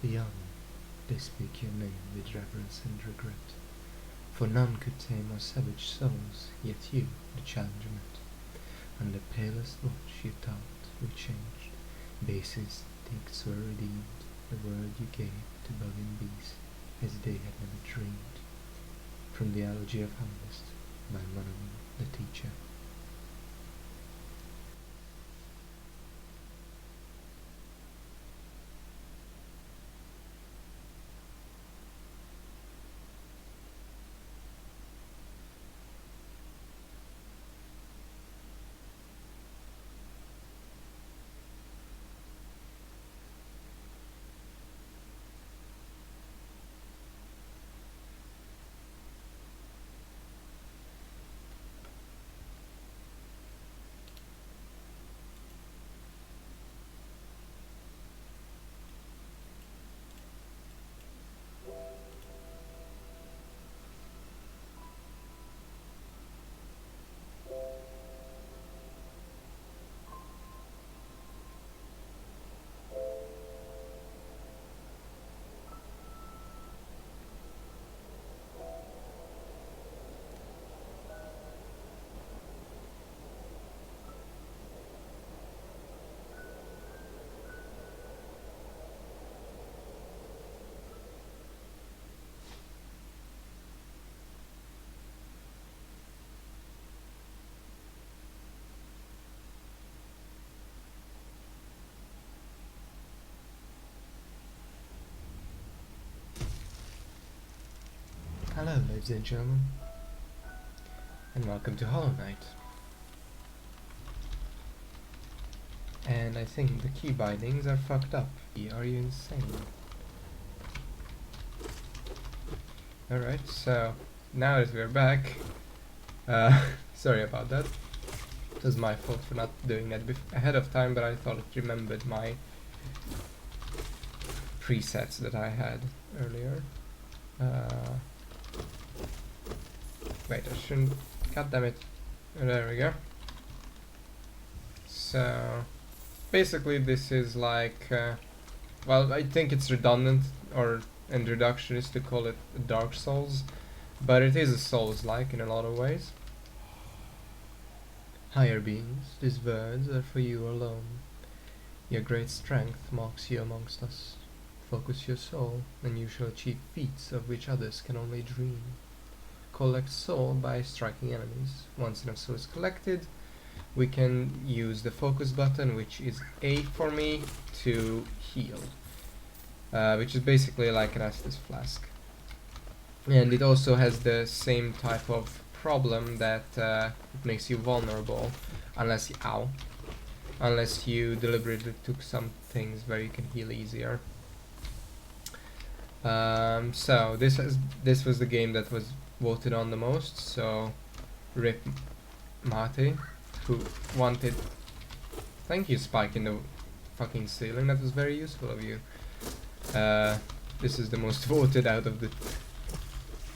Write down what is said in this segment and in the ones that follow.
the young, they speak your name with reverence and regret. For none could tame our savage souls, yet you, the challenger, met. And the palest watch you thought we changed. Basest ticks were redeemed, the word you gave to bug and beast, as they had never dreamed. From the Elegy of Harvest, by Manon the teacher. Hello, ladies and gentlemen, and welcome to Hollow Knight. And I think the key bindings are fucked up. Are you insane? Alright, so now that we're back, sorry about that. It was my fault for not doing that ahead of time, but I thought it remembered my presets that I had earlier. Wait, I shouldn't. God damn it. There we go. So, basically, this is like. Well, I think it's redundant or introductionist to call it Dark Souls, but it is a Souls-like in a lot of ways. Higher beings, these words are for you alone. Your great strength marks you amongst us. Focus your soul, and you shall achieve feats of which others can only dream. Collect soul by striking enemies. Once enough soul is collected, we can use the focus button, which is A for me, to heal. Which is basically like an Estus flask. And it also has the same type of problem that it makes you vulnerable unless you deliberately took some things where you can heal easier. So this was the game that was voted on the most, so rip Mate, who wanted. Thank you, Spike in the fucking ceiling, that was very useful of you. This is the most voted out of the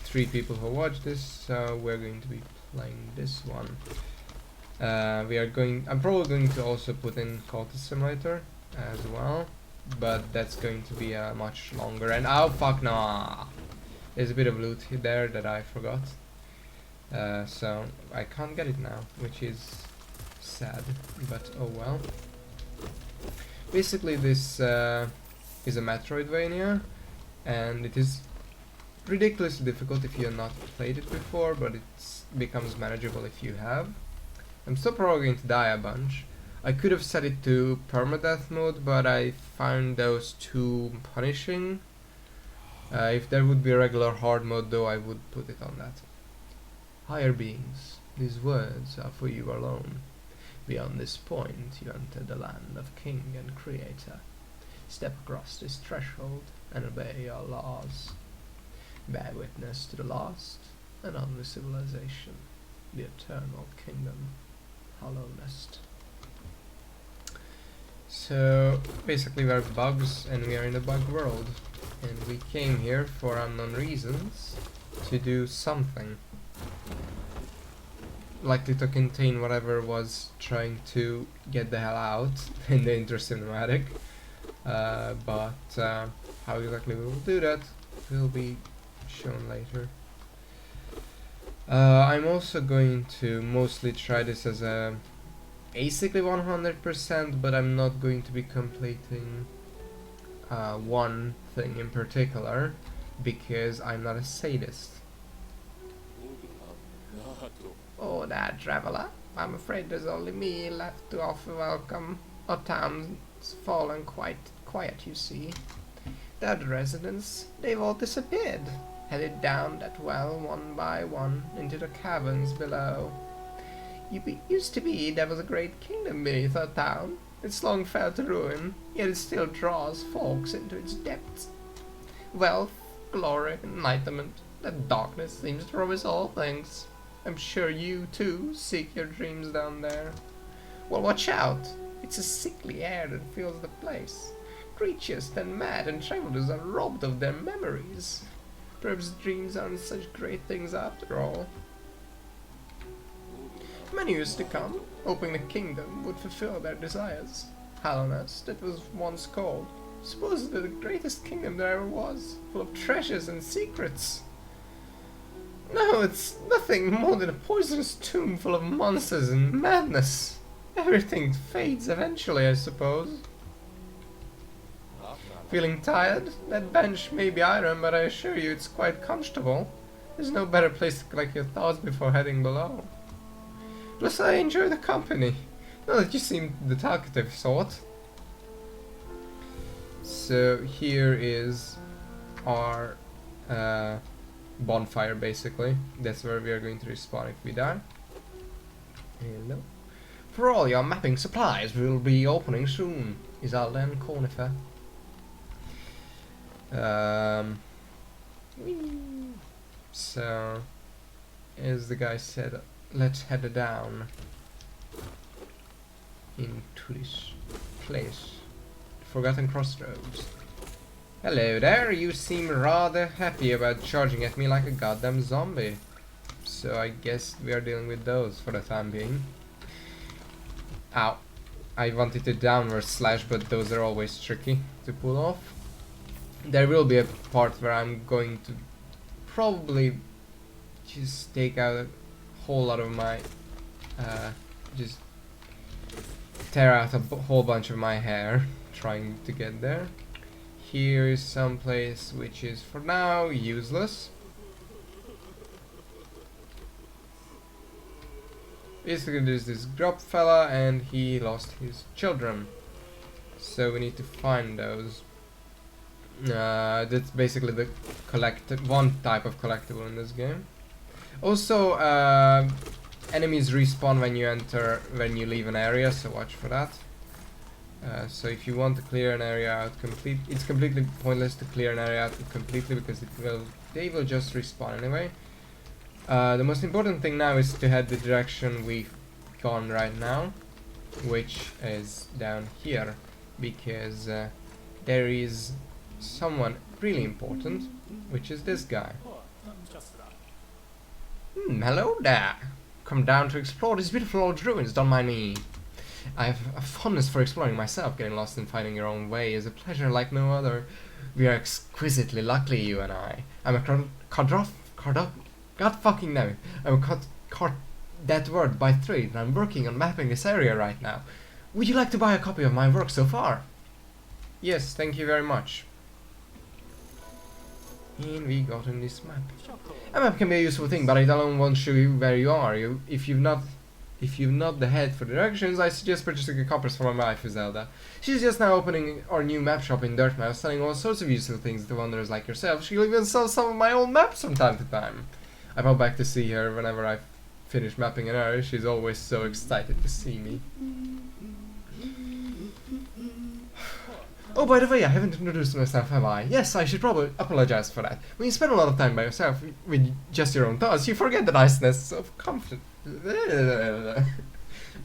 3 people who watched this, so we're going to be playing this one. I'm probably going to also put in Cultist Simulator as well, but that's going to be much longer. And oh fuck no! There's a bit of loot there that I forgot, so I can't get it now, which is sad, but oh well. Basically, this is a Metroidvania, and it is ridiculously difficult if you have not played it before, but it becomes manageable if you have. I'm still probably going to die a bunch. I could have set it to permadeath mode, but I found those too punishing. If there would be a regular hard mode though, I would put it on that. Higher beings, these words are for you alone. Beyond this point, you enter the land of King and Creator. Step across this threshold and obey your laws. Bear witness to the last and only civilization, the eternal kingdom, Hollownest. So basically we're bugs and we are in a bug world, and we came here for unknown reasons to do something likely to contain whatever was trying to get the hell out in the intro cinematic. but how exactly we will do that will be shown later. I'm also going to mostly try this as a basically 100%, but I'm not going to be completing one thing in particular because I'm not a sadist. Oh, that traveler. I'm afraid there's only me left to offer welcome. Our town's fallen quite quiet, you see. The other residents, they've all disappeared, headed down that well one by one into the caverns below. Used to be there was a great kingdom beneath our town. It's long fell to ruin, yet it still draws folks into its depths. Wealth, glory, enlightenment, that darkness seems to promise all things. I'm sure you, too, seek your dreams down there. Well, watch out! It's a sickly air that fills the place. Creatures turn mad and travelers are robbed of their memories. Perhaps dreams aren't such great things after all. Many used to come, hoping the kingdom would fulfill their desires. Hallownest, it was once called, supposedly the greatest kingdom there ever was, full of treasures and secrets. No, it's nothing more than a poisonous tomb full of monsters and madness. Everything fades eventually, I suppose. Feeling tired? That bench may be iron, but I assure you it's quite comfortable. There's no better place to collect your thoughts before heading below. Plus, I enjoy the company. Not that you seem the talkative sort. So here is our bonfire, basically. That's where we are going to respawn if we die. Hello. For all your mapping supplies, we will be opening soon. Isalda and Conifer. So, as the guy said, let's head down into this place. Forgotten Crossroads. Hello there, you seem rather happy about charging at me like a goddamn zombie. So I guess we are dealing with those for the time being. Ow. I wanted to downward slash, but those are always tricky to pull off. There will be a part where I'm going to probably just take out a whole lot of my just tear out a whole bunch of my hair trying to get there. Here is some place which is for now useless. Basically there's this grub fella and he lost his children, so we need to find those. That's basically the one type of collectible in this game. Also, enemies respawn when you leave an area, so watch for that. So if you want to clear an area out it's completely pointless to clear an area out completely because they will just respawn anyway. The most important thing now is to head the direction we've gone right now, which is down here, because there is someone really important, which is this guy. Hello there. Come down to explore these beautiful old ruins, don't mind me. I have a fondness for exploring myself. Getting lost and finding your own way is a pleasure like no other. We are exquisitely lucky, you and I. I'm a God fucking damn it. I'm a that word by trade, and I'm working on mapping this area right now. Would you like to buy a copy of my work so far? Yes, thank you very much. And we got in this map. A map can be a useful thing, but it alone won't show you where you are. If you've not the head for directions, I suggest purchasing a compass for my wife, Zelda. She's just now opening our new map shop in Dirtmouth, selling all sorts of useful things to wanderers like yourself. She'll even sell some of my old maps from time to time. I pop back to see her whenever I finish mapping an area. She's always so excited to see me. Oh, by the way, I haven't introduced myself, have I? Yes, I should probably apologize for that. When you spend a lot of time by yourself with just your own thoughts, you forget the niceness of comfort.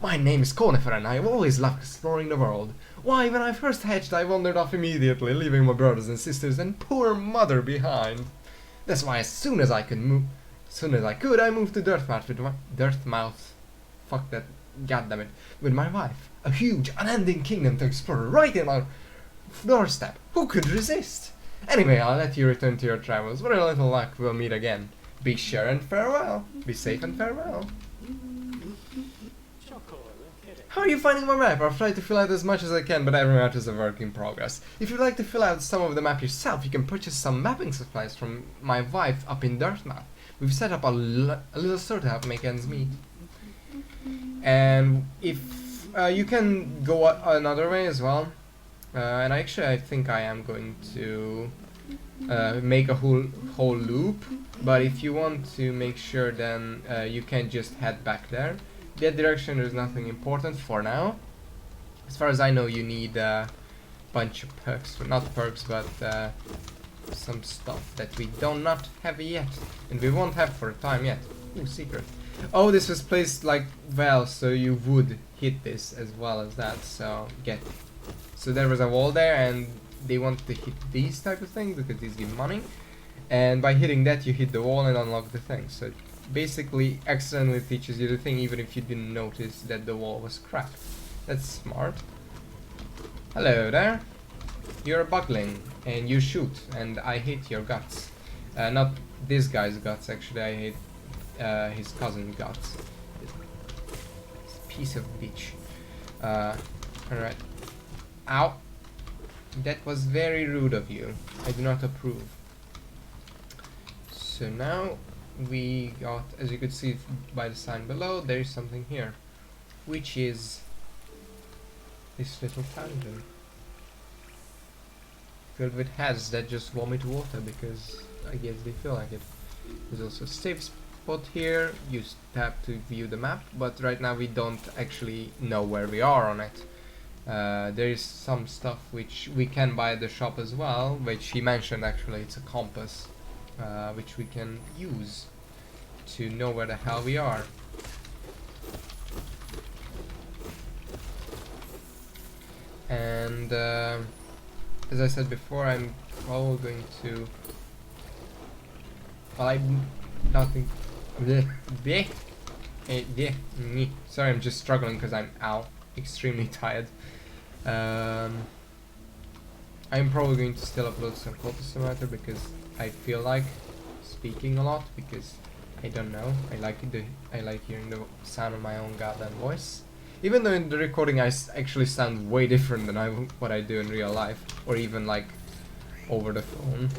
My name is Conifer and I have always loved exploring the world. Why, when I first hatched, I wandered off immediately, leaving my brothers and sisters and poor mother behind. That's why as soon as I could, I moved to Dirtmouth. Fuck that, goddammit, with my wife. A huge, unending kingdom to explore right in our doorstep. Who could resist? Anyway, I'll let you return to your travels. With a little luck, we'll meet again. Be sure and farewell. Be safe and farewell. How are you finding my map? I've tried to fill out as much as I can, but every map is a work in progress. If you'd like to fill out some of the map yourself, you can purchase some mapping supplies from my wife up in Dartmouth. We've set up a little store to help make ends meet. And if you can go another way as well, and actually I think I am going to make a whole loop, but if you want to make sure, then you can just head back there. That direction is nothing important for now. As far as I know, you need a bunch of perks, not perks, but some stuff that we do not have yet, and we won't have for a time yet. Ooh, secret. Oh, this was placed like well, so you would hit this as well as that. So so there was a wall there, and they want to hit these type of things because these give money, and by hitting that you hit the wall and unlock the thing. So basically accidentally teaches you the thing even if you didn't notice that the wall was cracked. That's smart. Hello there. You're a bugling and you shoot, and I hate your guts. Not this guy's guts, actually. I hate his cousin's guts. This piece of bitch. Alright. Ow. That was very rude of you. I do not approve. So now we got, as you could see by the sign below, there is something here, which is this little fountain filled with heads that just vomit water because I guess they feel like it. There's also a safe spot here. You tap to view the map, but right now we don't actually know where we are on it. There is some stuff which we can buy at the shop as well, which he mentioned. Actually, it's a compass, which we can use to know where the hell we are. And as I said before, I'm probably going to, well, I'm nothing. Sorry, I'm just struggling because I'm extremely tired. I'm probably going to still upload some Cultist Simulator because I feel like speaking a lot, because I don't know, I like hearing the sound of my own goddamn voice. Even though in the recording I actually sound way different than what I do in real life, or even like over the phone.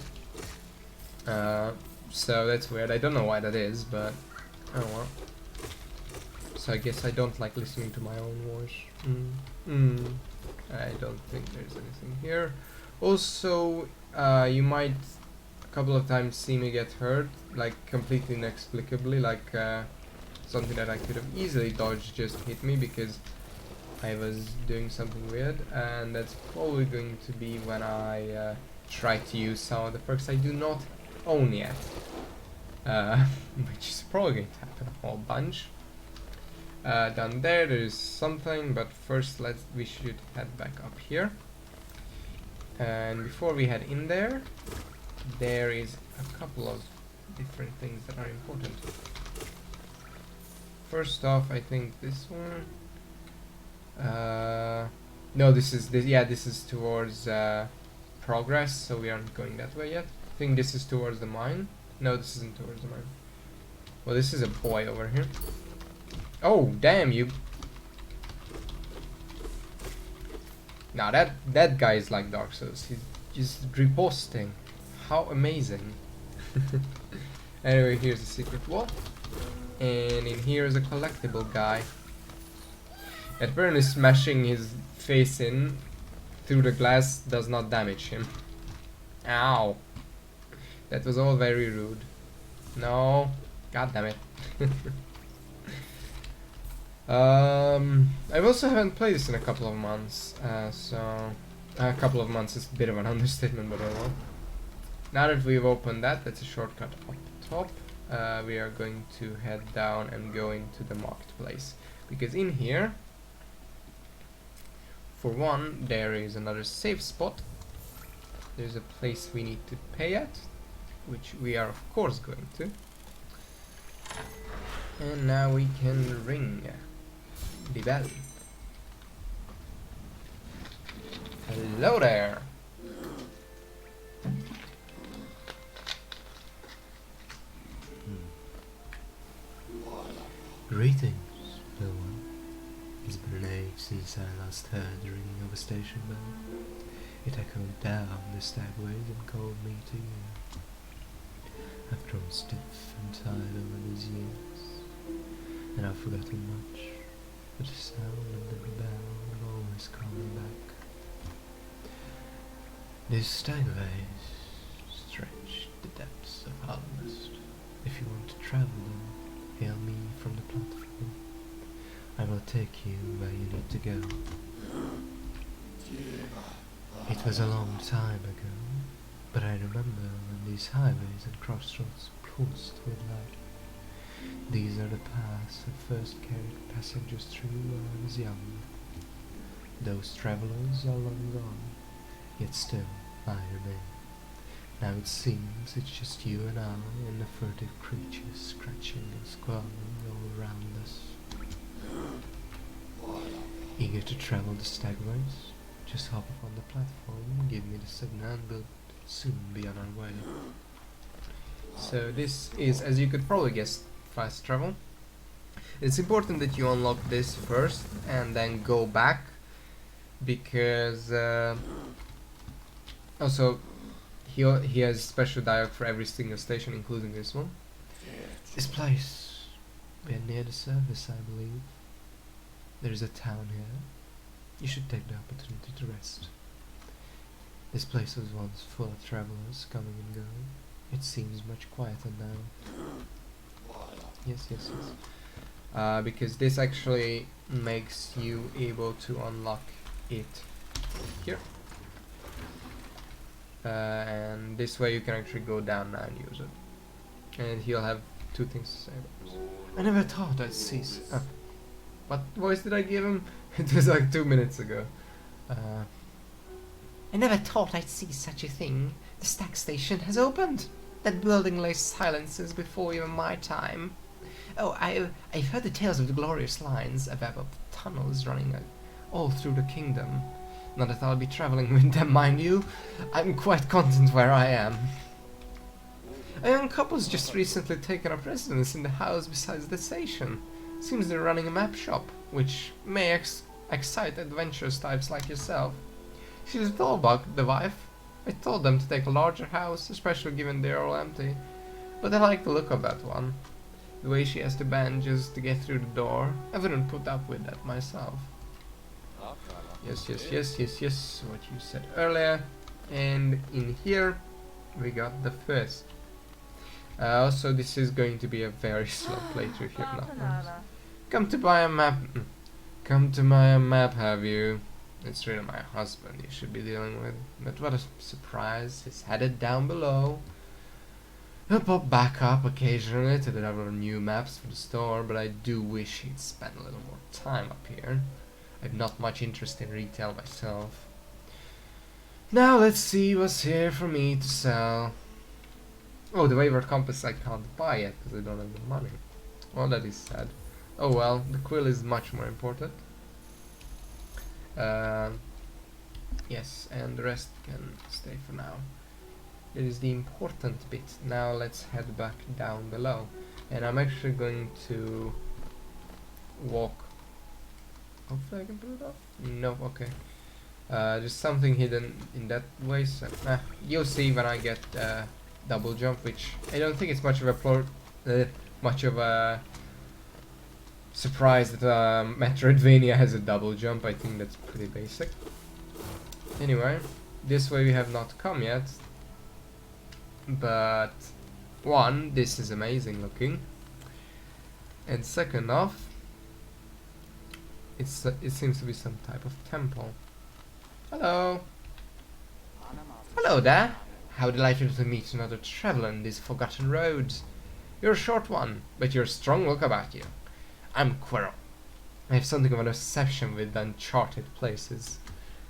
So that's weird. I don't know why that is, but oh well. So I guess I don't like listening to my own voice. I don't think there's anything here. Also, you might a couple of times see me get hurt, like completely inexplicably, like something that I could have easily dodged just hit me because I was doing something weird, and that's probably going to be when I try to use some of the perks I do not own yet, which is probably going to happen a whole bunch. Down there is something, but first we should head back up here. And before we head in there, there is a couple of different things that are important. First off, I think this one. No, this is towards progress, so we aren't going that way yet. I think this is towards the mine. No, this isn't towards the mine. Well, this is a boy over here. Oh, damn you! Now that guy is like Dark Souls. He's just riposting. How amazing! Anyway, here's the secret wall, and in here is a collectible guy. Apparently, smashing his face in through the glass does not damage him. Ow! That was all very rude. No, god damn it. I also haven't played this in a couple of months, so a couple of months is a bit of an understatement, but oh well. Now that we've opened that, that's a shortcut up top. We are going to head down and go into the marketplace, because in here, for one, there is another safe spot. There's a place we need to pay at, which we are of course going to. And now we can ring the bell. Hello there! Greetings, little one. It's been an age since I last heard the ringing of a station bell. It echoed down the stagways and called me to you. I've grown stiff and tired over these years, and I've forgotten much, but the sound of the bell will always call me back. These stagways stretch the depths of Almest. If you want to travel them, hail me from the platform. I will take you where you need to go. It was a long time ago, but I remember when these highways and crossroads pulsed with life. These are the paths I first carried passengers through when I was young. Those travellers are long gone, yet still I remain. Now it seems it's just you and I and the furtive creatures scratching and squalling all around us. Eager to travel the stagways? Just hop up on the platform, give me the signal, and we'll soon be on our way. So this is, as you could probably guess, fast travel. It's important that you unlock this first and then go back, because also he has special dialogue for every single station, including this one. This place, we're near the surface, I believe. There is a town here. You should take the opportunity to rest. This place was once full of travelers coming and going. It seems much quieter now. Yes. Because this actually makes you able to unlock it here. And this way you can actually go down now and use it. And he'll have two things to say about this. I never thought I'd see What voice did I give him? It was like 2 minutes ago. I never thought I'd see such a thing. The stag station has opened. That building lay silences before even my time. Oh, I've heard the tales of the glorious lines, a web of tunnels running all through the kingdom. Not that I'll be travelling with them, mind you. I'm quite content where I am. A young couple's just recently taken up residence in the house beside the station. Seems they're running a map shop, which may excite adventurous types like yourself. She's a tall bug, the wife. I told them to take a larger house, especially given they're all empty. But I like the look of that one. The way she has to bend just to get through the door. I wouldn't put up with that myself. Yes, what you said earlier. And in here, we got the first. Also, this is going to be a very slow playthrough if you've not noticed. Come to buy a map. Come to buy a map, have you? It's really my husband you should be dealing with. But what a surprise, he's headed down below. He'll pop back up occasionally to deliver new maps for the store, but I do wish he'd spend a little more time up here. I've not much interest in retail myself. Now let's see what's here for me to sell. Oh, the wayward compass I can't buy yet because I don't have the money. Well, that is sad. Oh well, the quill is much more important. Yes, and the rest can stay for now. It is the important bit. Now let's head back down below. And I'm actually going to walk. Hopefully I can pull it off. No, okay. There's something hidden in that way, so you'll see when I get double jump, which I don't think it's much of a surprise that Metroidvania has a double jump. I think that's pretty basic. Anyway, this way we have not come yet, but one, this is amazing looking, and second off, it seems to be some type of temple. Hello. Hello there. How delightful to meet another traveler in these forgotten roads. You're a short one, but you're a strong look about you. I'm Quirrell. I have something of an obsession with uncharted places.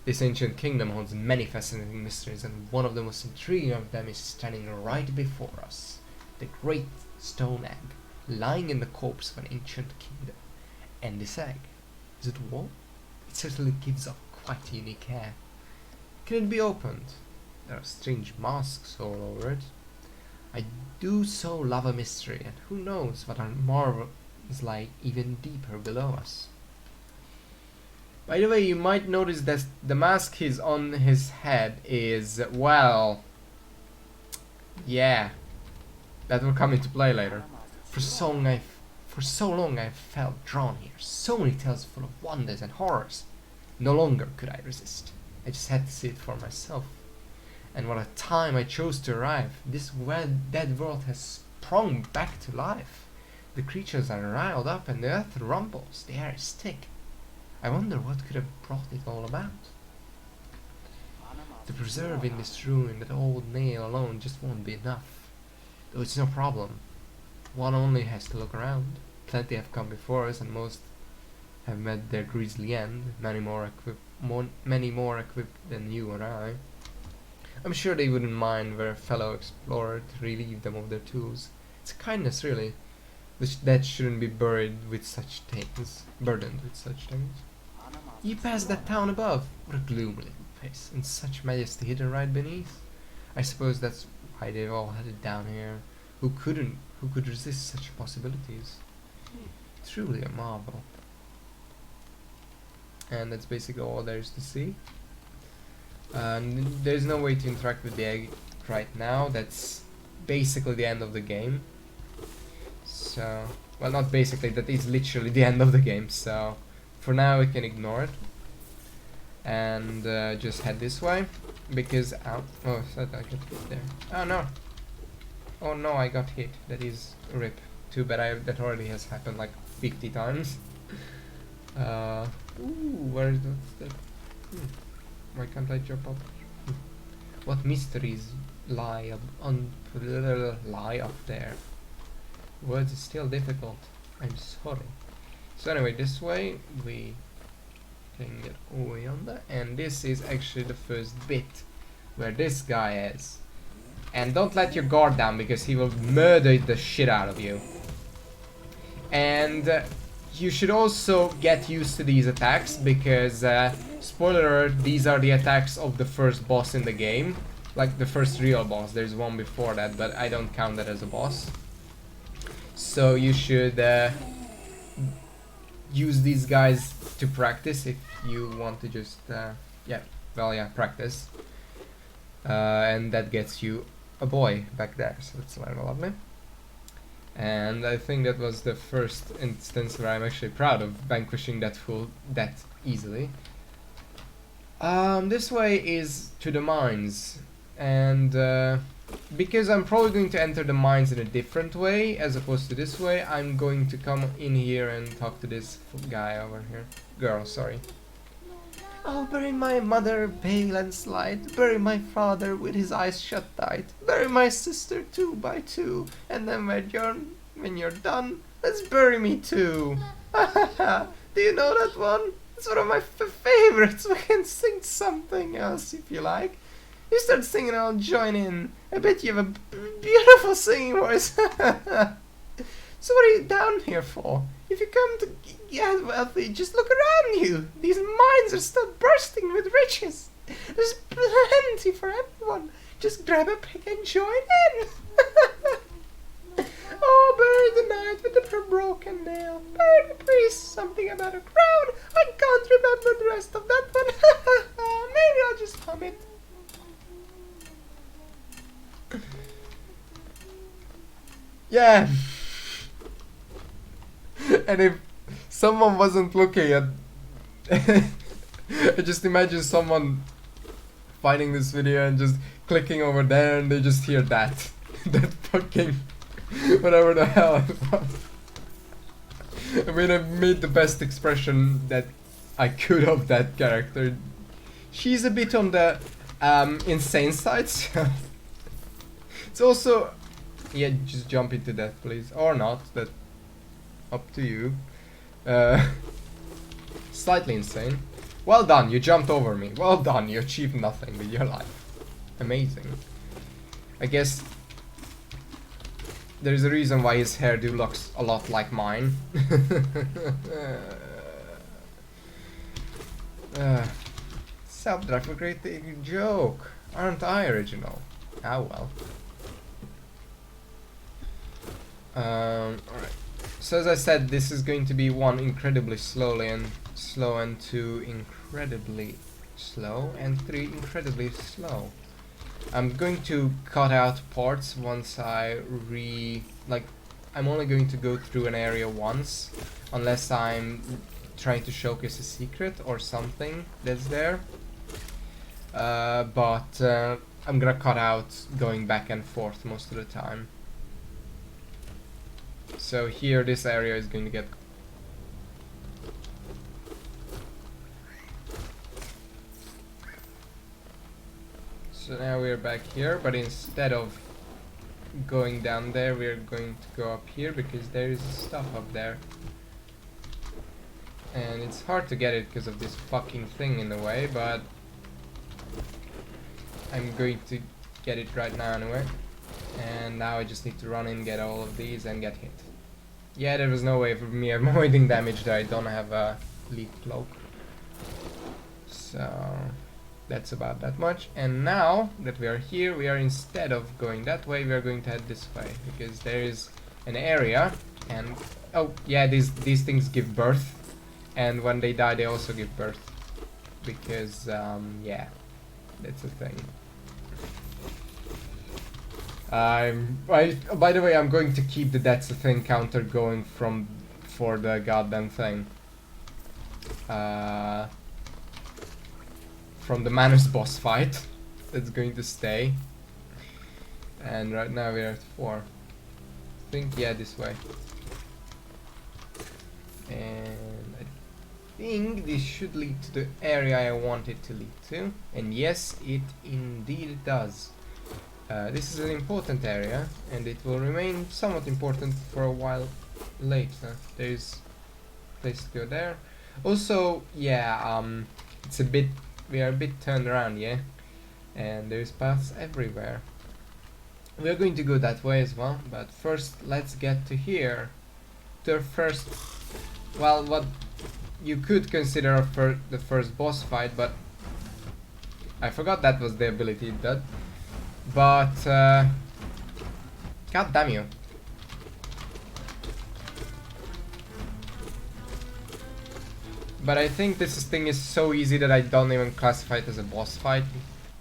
This ancient kingdom holds many fascinating mysteries, and one of the most intriguing of them is standing right before us. The great stone egg, lying in the corpse of an ancient kingdom. And this egg, is it warm? It certainly gives off quite a unique air. Can it be opened? There are strange masks all over it. I do so love a mystery, and who knows what our marvel is like even deeper below us. By the way, you might notice that the mask he's on his head is, well, yeah, that will come into play later. For so long I've felt drawn here. So many tales full of wonders and horrors. No longer could I resist. I just had to see it for myself. And what a time I chose to arrive. This dead world has sprung back to life. The creatures are riled up and the earth rumbles. The air is thick. I wonder what could have brought it all about. To preserve in this ruin that old nail alone just won't be enough. Though it's no problem. One only has to look around. Plenty have come before us and most have met their grisly end. Many more equipped than you or I. I'm sure they wouldn't mind were a fellow explorer to relieve them of their tools. It's a kindness, really, that shouldn't be burdened with such things. You passed that town above. What a gloomy little place, and such majesty hidden right beneath. I suppose that's why they've all headed down here. Who could resist such possibilities? Truly a marvel. And that's basically all there is to see. There's no way to interact with the egg right now. That's basically the end of the game. So, well, not basically, that is literally the end of the game. So, for now we can ignore it and just head this way because oh, I thought I got hit there. Oh no! Oh no, I got hit. That is rip. Too bad. That already has happened like 50 times. Ooh, where is that? Why can't I jump up? What mysteries lie up there? Words is still difficult. I'm sorry. So anyway, this way we can get over yonder, and this is actually the first bit where this guy is. And don't let your guard down because he will murder the shit out of you. And you should also get used to these attacks because, spoiler alert, these are the attacks of the first boss in the game. Like the first real boss. There's one before that, but I don't count that as a boss. So you should use these guys to practice if you want to just, practice. And that gets you a boy back there, so that's lovely. And I think that was the first instance where I'm actually proud of vanquishing that fool that easily. This way is to the mines, and because I'm probably going to enter the mines in a different way as opposed to this way, I'm going to come in here and talk to this guy over here. Girl, sorry. Oh, bury my mother pale and slight, bury my father with his eyes shut tight, bury my sister 2 by 2, and then when you're done, let's bury me too. Do you know that one? It's one of my favorites. We can sing something else if you like. You start singing and I'll join in. I bet you have a beautiful singing voice. So what are you down here for? If you come to get wealthy, just look around you. These mines are still bursting with riches. There's plenty for everyone. Just grab a pick and join in. Oh, bury the knight with the broken nail. Bury the priest, something about a crown. I can't remember the rest of that one. Maybe I'll just hum it. Yeah. And if someone wasn't looking at I just imagine someone finding this video and just clicking over there and they just hear that that fucking whatever the hell it was. I mean, I made the best expression that I could of that character. She's a bit on the insane side, so it's also, yeah, just jump into that please, or not, that up to you. Slightly insane. Well done, you jumped over me. Well done, you achieved nothing with your life. Amazing. I guess there's a reason why his hairdo looks a lot like mine. Self-deprecating joke. Aren't I original? Ah well. Alright. So as I said, this is going to be one incredibly slow, and two incredibly slow, and three incredibly slow. I'm going to cut out parts once I'm only going to go through an area once, unless I'm trying to showcase a secret or something that's there. But I'm gonna cut out going back and forth most of the time. So here, this area is going to get... So now we're back here, but instead of going down there, we're going to go up here because there is stuff up there. And it's hard to get it because of this fucking thing in the way, but I'm going to get it right now anyway. And now I just need to run in, get all of these, and get hit. Yeah, there was no way for me avoiding damage there. I don't have a leaf cloak. So that's about that much. And now that we are here, we are, instead of going that way, we are going to head this way, because there is an area, and oh yeah, these things give birth, and when they die they also give birth, because yeah, that's a thing. By the way, I'm going to keep the that's a thing counter going for the goddamn thing. From the Manus boss fight. That's going to stay. And right now we're at 4. I think, yeah, this way. And I think this should lead to the area I want it to lead to. And yes, it indeed does. This is an important area, and it will remain somewhat important for a while later. There's a place to go there. Also, yeah, we are a bit turned around, yeah? And there's paths everywhere. We're going to go that way as well, but first let's get to here. The first, well, what you could consider the first boss fight, but I forgot that was the ability it did. But, god damn you. But I think this thing is so easy that I don't even classify it as a boss fight.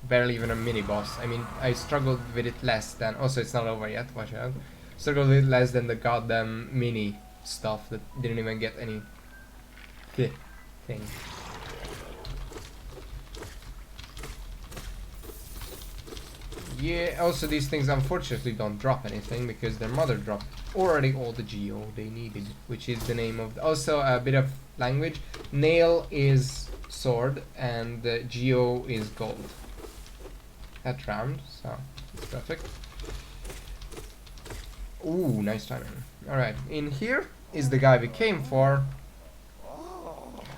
Barely even a mini boss. I mean, I struggled with it less than... Also, it's not over yet, watch out. Struggled with it less than the goddamn mini stuff that didn't even get any thing. Yeah, also these things unfortunately don't drop anything because their mother dropped already all the geo they needed, which is the name of... Also a bit of language. Nail is sword and geo is gold. That round, so it's perfect. Ooh, nice timing. Alright, in here is the guy we came for.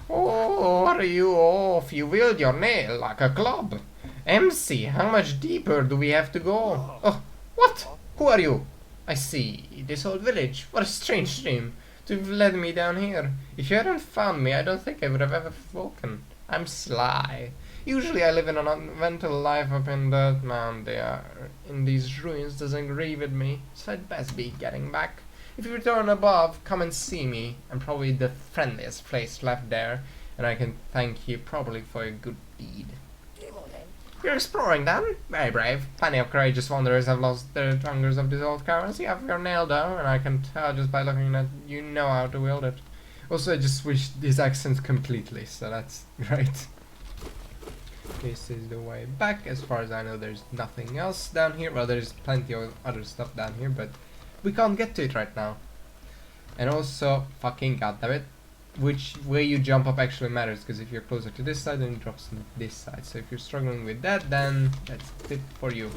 Oh, are you off? You wield your nail like a club. MC, how much deeper do we have to go? Oh, what? Who are you? I see. This old village. What a strange dream to have led me down here. If you hadn't found me, I don't think I would have ever spoken. I'm sly. Usually I live in an uneventful life up in the mound there. In these ruins doesn't agree with me, so I'd best be getting back. If you return above, come and see me. I'm probably the friendliest place left there, and I can thank you probably for a good deed. You're exploring then? Very brave. Plenty of courageous wanderers have lost their tongues of this old currency. You have your nail down, and I can tell just by looking that you know how to wield it. Also, I just switched his accent completely, so that's great. This is the way back. As far as I know, there's nothing else down here. Well, there's plenty of other stuff down here, but we can't get to it right now. And also, fucking goddammit, which way you jump up actually matters, because if you're closer to this side, then it drops on this side. So if you're struggling with that, then that's it for you.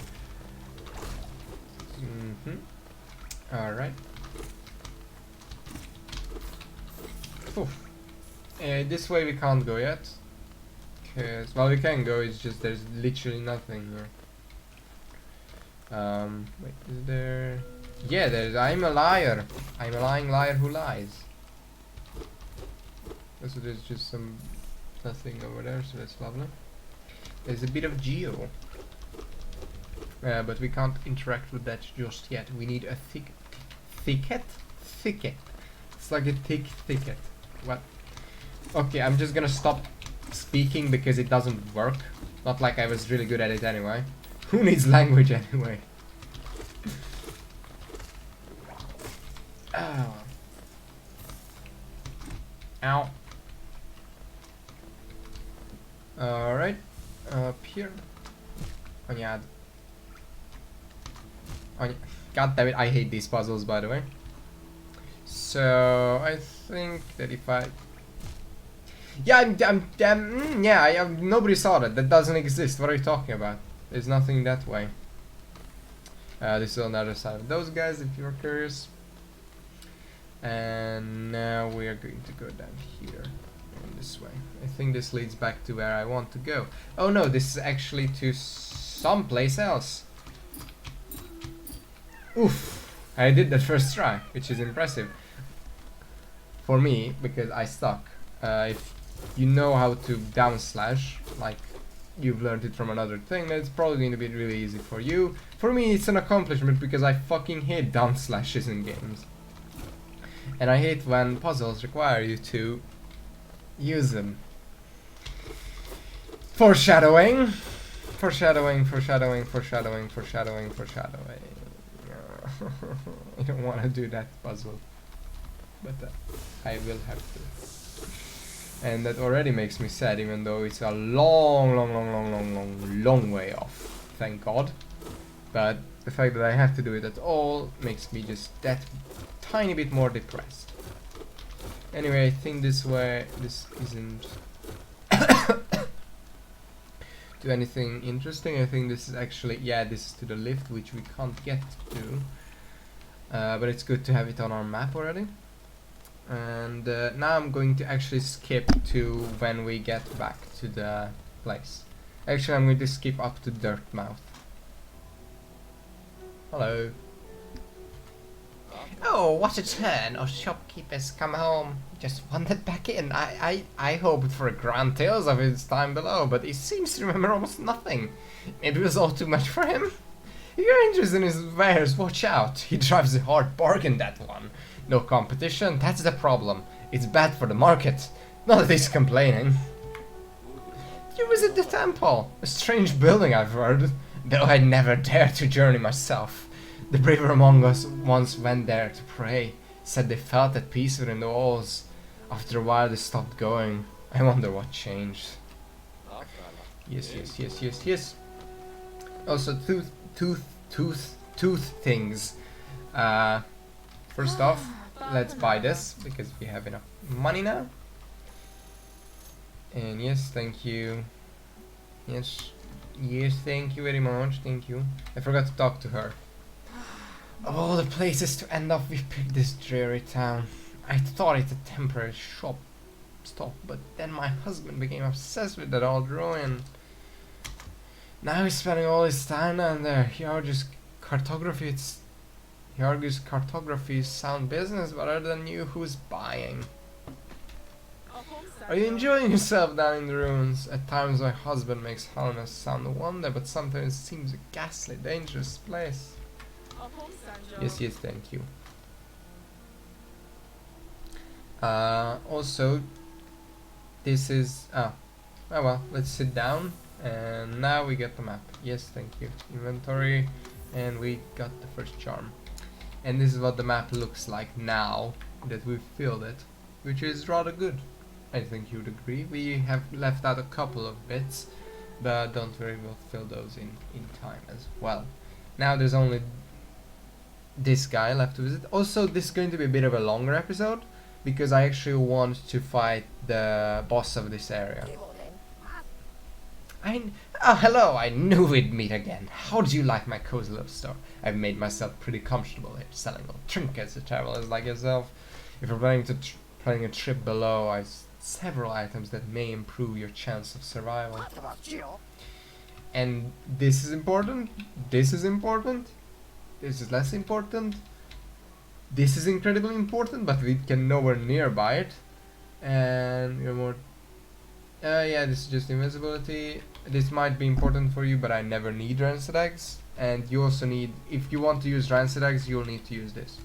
Alright. This way we can't go yet. Cause, well, we can go, it's just there's literally nothing here. Wait, is there... Yeah, there's... I'm a liar. I'm a lying liar who lies. So there's just some... nothing over there, so that's lovely. There's a bit of geo. But we can't interact with that just yet. We need a thicket? Thicket. It's like a thick thicket. What? Okay, I'm just gonna stop speaking because it doesn't work. Not like I was really good at it anyway. Who needs language anyway? Oh. Ow. Alright. Up here. Oh yeah. Oh, God damn it, I hate these puzzles, by the way. So I think that if I... Yeah, nobody saw that. That doesn't exist. What are you talking about? There's nothing that way. This is on the other side of those guys, if you're curious. And now we are going to go down here. And this way. I think this leads back to where I want to go. Oh no, this is actually to someplace else. Oof! I did that first try, which is impressive. For me, because I stuck. If you know how to down slash, like you've learned it from another thing, then it's probably going to be really easy for you. For me, it's an accomplishment because I fucking hate down slashes in games. And I hate when puzzles require you to use them. Foreshadowing! Foreshadowing, foreshadowing, foreshadowing, foreshadowing, foreshadowing. I don't want to do that puzzle. But I will have to. And that already makes me sad, even though it's a long way off. Thank God. But the fact that I have to do it at all makes me just that tiny bit more depressed. Anyway, I think this way, this isn't do anything interesting. I think this is actually, yeah, this is to the lift, which we can't get to. But it's good to have it on our map already. And now I'm going to actually skip to when we get back to the place. Actually, I'm going to skip up to Dirtmouth. Hello. Oh, what a turn! Our shopkeepers come home. Just wandered back in. I hoped for grand tales of his time below, but he seems to remember almost nothing. Maybe it was all too much for him? If you're interested in his wares, watch out. He drives a hard bargain, that one. No competition, that's the problem. It's bad for the market. Not that he's complaining. You visit the temple. A strange building, I've heard. Though I never dared to journey myself. The braver among us once went there to pray. Said they felt at peace within the walls. After a while they stopped going. I wonder what changed. Yes. Also, tooth things. First off, let's buy this because we have enough money now. And yes, thank you. Yes, thank you very much. Thank you. I forgot to talk to her. Of all the places to end up, we picked this dreary town. I thought it a temporary stop, but then my husband became obsessed with that old ruin. Now he's spending all his time down there. He argues cartography is sound business, but other than you, who's buying? Are you enjoying yourself down in the ruins? At times my husband makes Helena sound a wonder, but sometimes it seems a ghastly, dangerous place. Yes, thank you. Also, this is... oh well, let's sit down. And now we get the map. Yes, thank you. Inventory. And we got the first charm. And this is what the map looks like now that we've filled it. Which is rather good. I think you'd agree. We have left out a couple of bits. But don't worry, we'll fill those in time as well. Now there's only this guy left to visit. Also, this is going to be a bit of a longer episode. Because I actually want to fight the boss of this area. Oh, hello, I knew we'd meet again. How do you like my cozy little store? I've made myself pretty comfortable here, selling little trinkets to travelers like yourself. If you're planning a trip below, I several items that may improve your chance of survival. And this is important, this is important, this is less important, this is incredibly important, but we can nowhere near buy it. And you're more... yeah, this is just invisibility. this might be important for you, but I never need rancid eggs. And you also need, if you want to use rancid eggs, you'll need to use this.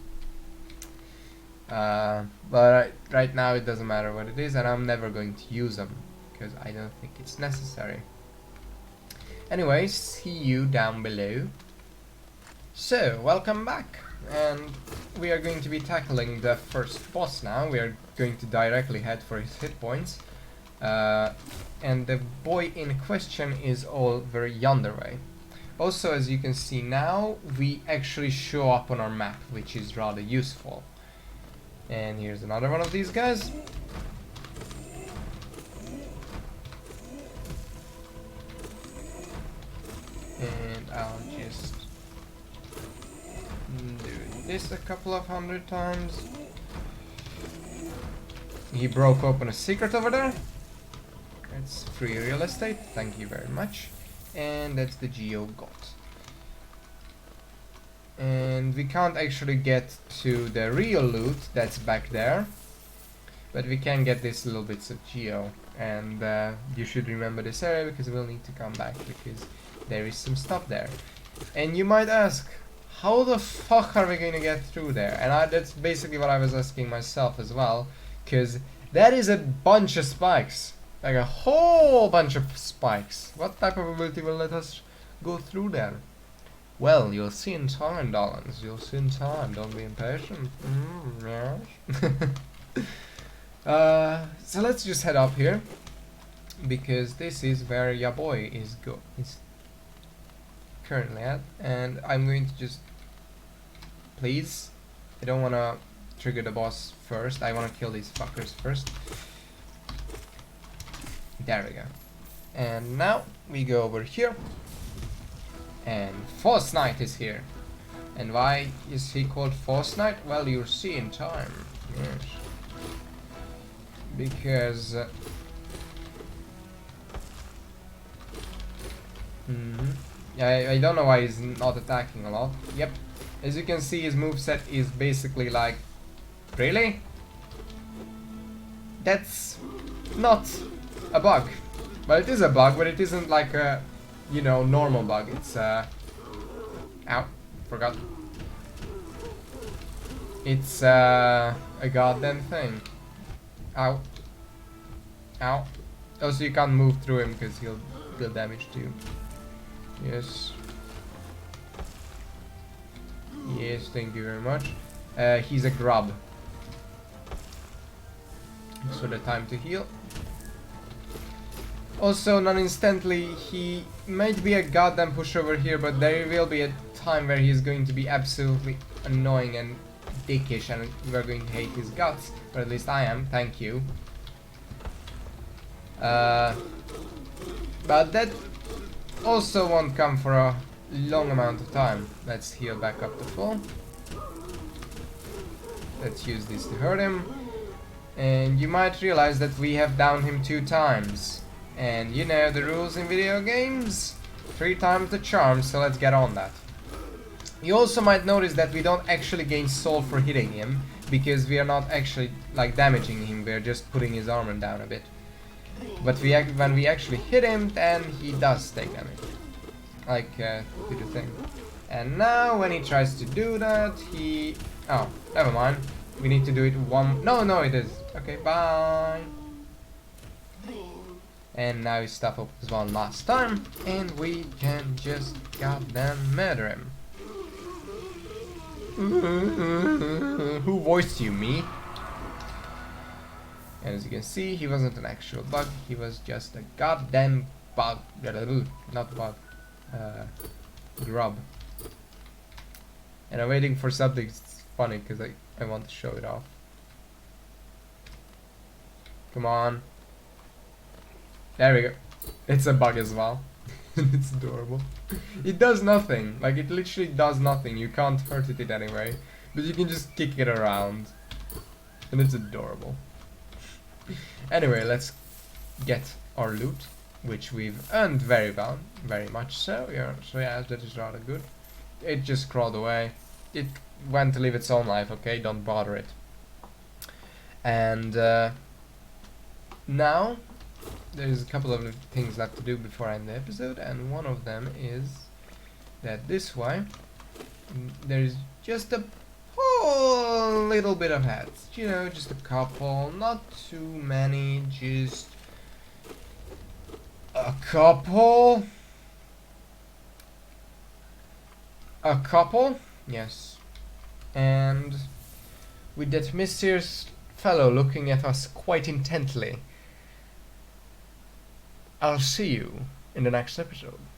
But right now it doesn't matter what it is, and I'm never going to use them because I don't think it's necessary. Anyway, see you down below. So, welcome back, and we are going to be tackling the first boss now. We are going to directly head for his hit points. And the boy in question is over yonder way. Also, as you can see now, we actually show up on our map, which is rather useful. And here's another one of these guys. And I'll just do this a couple of 100 times. He broke open a secret over there. It's free real estate, thank you very much. And that's the geo got. And we can't actually get to the real loot that's back there, but we can get these little bits of geo. And you should remember this area because we'll need to come back because there is some stuff there. And you might ask, how the fuck are we going to get through there? And that's basically what I was asking myself as well, because that is a bunch of spikes. Like a whole bunch of spikes. What type of ability will let us go through there? Well, you'll see in time, darlings. You'll see in time. Don't be impatient. Yes. So let's just head up here, because this is where ya boy is currently at, and I'm going to just, please, I don't want to trigger the boss first. I want to kill these fuckers first. There we go. And now we go over here. And False Knight is here. And why is he called False Knight? Well, you'll see in time. Yes. Because... I don't know why he's not attacking a lot. Yep. As you can see, his moveset is basically like... Really? That's not a bug. Well, it is a bug, but it isn't like a, you know, normal bug. It's ow, forgot. It's a goddamn thing. Ow. Ow. Also, you can't move through him because he'll deal damage to you. Yes. Yes, thank you very much. He's a grub. So the time to heal. Also, non-instantly, he might be a goddamn pushover here, but there will be a time where he's going to be absolutely annoying and dickish, and we're going to hate his guts. Or at least I am, thank you. But that also won't come for a long amount of time. Let's heal back up to full. Let's use this to hurt him. And you might realize that we have downed him 2 times. And you know the rules in video games? 3 times the charm, so let's get on that. You also might notice that we don't actually gain soul for hitting him, because we are not actually like damaging him, we are just putting his armor down a bit. But when we actually hit him, then he does take damage. Like, do the thing. And now when he tries to do that, he... Oh, never mind. We need to do it one... No, it is. Okay, bye. And now his stuff opens one last time, and we can just goddamn murder him. Who voiced you, me? And as you can see, he wasn't an actual bug, he was just a goddamn bug. Not bug. Grub. And I'm waiting for something funny, because I want to show it off. Come on. There we go. It's a bug as well. It's adorable. It does nothing. Like, it literally does nothing. You can't hurt it anyway. But you can just kick it around. And it's adorable. Anyway, let's get our loot, which we've earned very well. Very much so. Yeah, so yeah, that is rather good. It just crawled away. It went to live its own life, okay? Don't bother it. And now there's a couple of things left to do before I end the episode, and one of them is that this way there's just a whole little bit of hats. You know, just a couple, not too many, just a couple. A couple, yes. And with that mysterious fellow looking at us quite intently. I'll see you in the next episode.